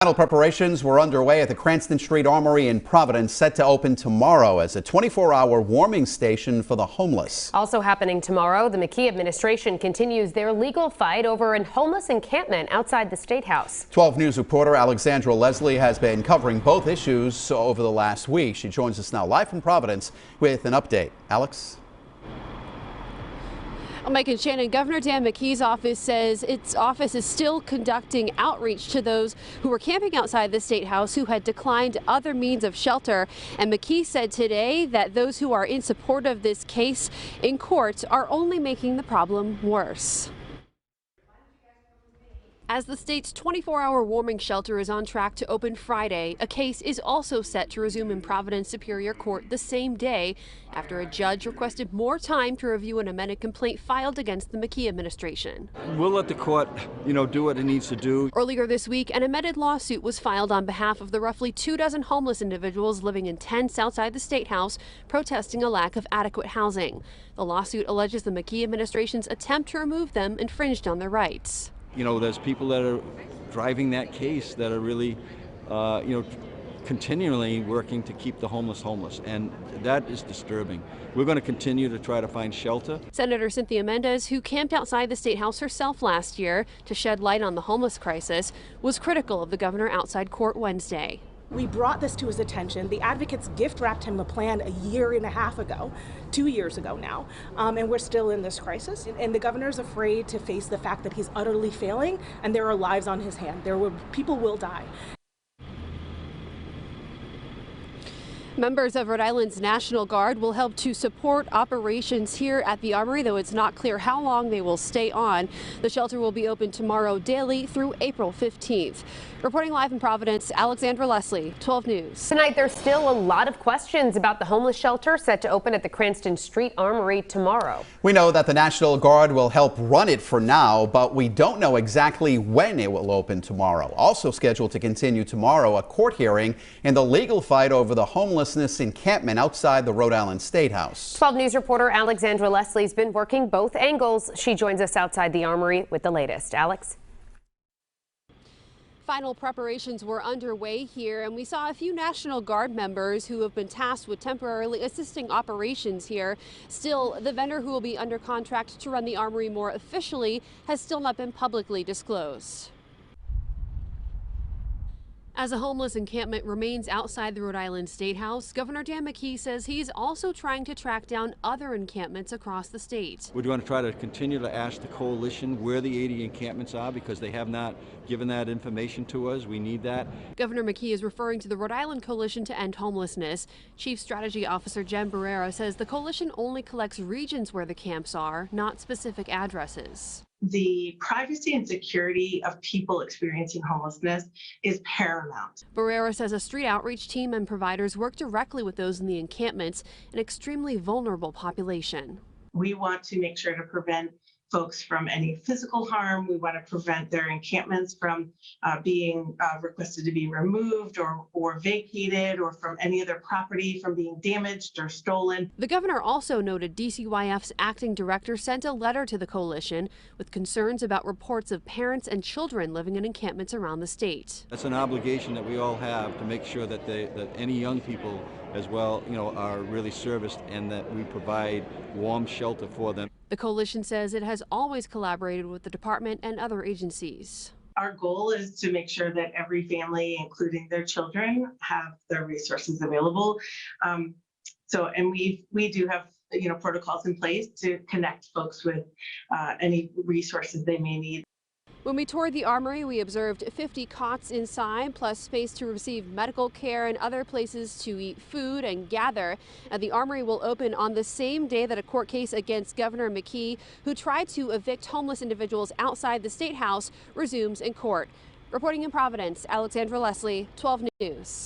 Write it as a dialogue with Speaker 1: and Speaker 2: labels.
Speaker 1: Final preparations were underway at the Cranston Street Armory in Providence, set to open tomorrow as a 24-hour warming station for the homeless.
Speaker 2: Also happening tomorrow, the McKee administration continues their legal fight over a homeless encampment outside the State House. 12
Speaker 1: News reporter Alexandra Leslie has been covering both issues over the last week. She joins us now live from Providence with an update. Alex?
Speaker 3: Mike and Shannon, Governor Dan McKee's office says its office is still conducting outreach to those who were camping outside the State House who had declined other means of shelter. And McKee said today that those who are in support of this case in court are only making the problem worse. As the state's 24-hour warming shelter is on track to open Friday, a case is also set to resume in Providence Superior Court the same day after a judge requested more time to review an amended complaint filed against the McKee administration.
Speaker 4: We'll let the court, do what it needs to do.
Speaker 3: Earlier this week, an amended lawsuit was filed on behalf of the roughly 24 homeless individuals living in tents outside the State House, protesting a lack of adequate housing. The lawsuit alleges the McKee administration's attempt to remove them infringed on their rights.
Speaker 4: There's people that are driving that case that are really, continually working to keep the homeless, and that is disturbing. We're going to continue to try to find shelter.
Speaker 3: Senator Cynthia Mendez, who camped outside the State House herself last year to shed light on the homeless crisis, was critical of the governor outside court Wednesday.
Speaker 5: We brought this to his attention. The advocates gift wrapped him a plan a year and a half ago, 2 years ago now, and we're still in this crisis. And the governor's afraid to face the fact that he's utterly failing and there are lives on his hand. People will die.
Speaker 3: Members of Rhode Island's National Guard will help to support operations here at the Armory, though it's not clear how long they will stay on. The shelter will be open tomorrow daily through April 15th. Reporting live in Providence, Alexandra Leslie, 12 News.
Speaker 2: Tonight, there's still a lot of questions about the homeless shelter set to open at the Cranston Street Armory tomorrow.
Speaker 1: We know that the National Guard will help run it for now, but we don't know exactly when it will open tomorrow. Also scheduled to continue tomorrow, a court hearing in the legal fight over the homelessness encampment outside the Rhode Island State House.
Speaker 2: 12 News reporter Alexandra Leslie's been working both angles. She joins us outside the Armory with the latest. Alex?
Speaker 3: Final preparations were underway here, and we saw a few National Guard members who have been tasked with temporarily assisting operations here. Still, the vendor who will be under contract to run the Armory more officially has still not been publicly disclosed. As a homeless encampment remains outside the Rhode Island State House, Governor Dan McKee says he's also trying to track down other encampments across the state.
Speaker 4: We're going to try to continue to ask the coalition where the 80 encampments are because they have not given that information to us. We need that.
Speaker 3: Governor McKee is referring to the Rhode Island Coalition to End Homelessness. Chief Strategy Officer Jen Barrera says the coalition only collects regions where the camps are, not specific addresses.
Speaker 6: The privacy and security of people experiencing homelessness is paramount.
Speaker 3: Barrera says a street outreach team and providers work directly with those in the encampments, an extremely vulnerable population.
Speaker 6: We want to make sure to prevent folks from any physical harm. We want to prevent their encampments from being requested to be removed or vacated, or from any other property from being damaged or stolen.
Speaker 3: The governor also noted DCYF's acting director sent a letter to the coalition with concerns about reports of parents and children living in encampments around the state.
Speaker 4: That's an obligation that we all have to make sure that any young people as well, are really serviced and that we provide warm shelter for them.
Speaker 3: The coalition says it has always collaborated with the department and other agencies.
Speaker 6: Our goal is to make sure that every family, including their children, have their resources available. And we do have protocols in place to connect folks with any resources they may need.
Speaker 3: When we toured the Armory, we observed 50 cots inside, plus space to receive medical care and other places to eat food and gather. The Armory will open on the same day that a court case against Governor McKee, who tried to evict homeless individuals outside the State House, resumes in court. Reporting in Providence, Alexandra Leslie, 12 News.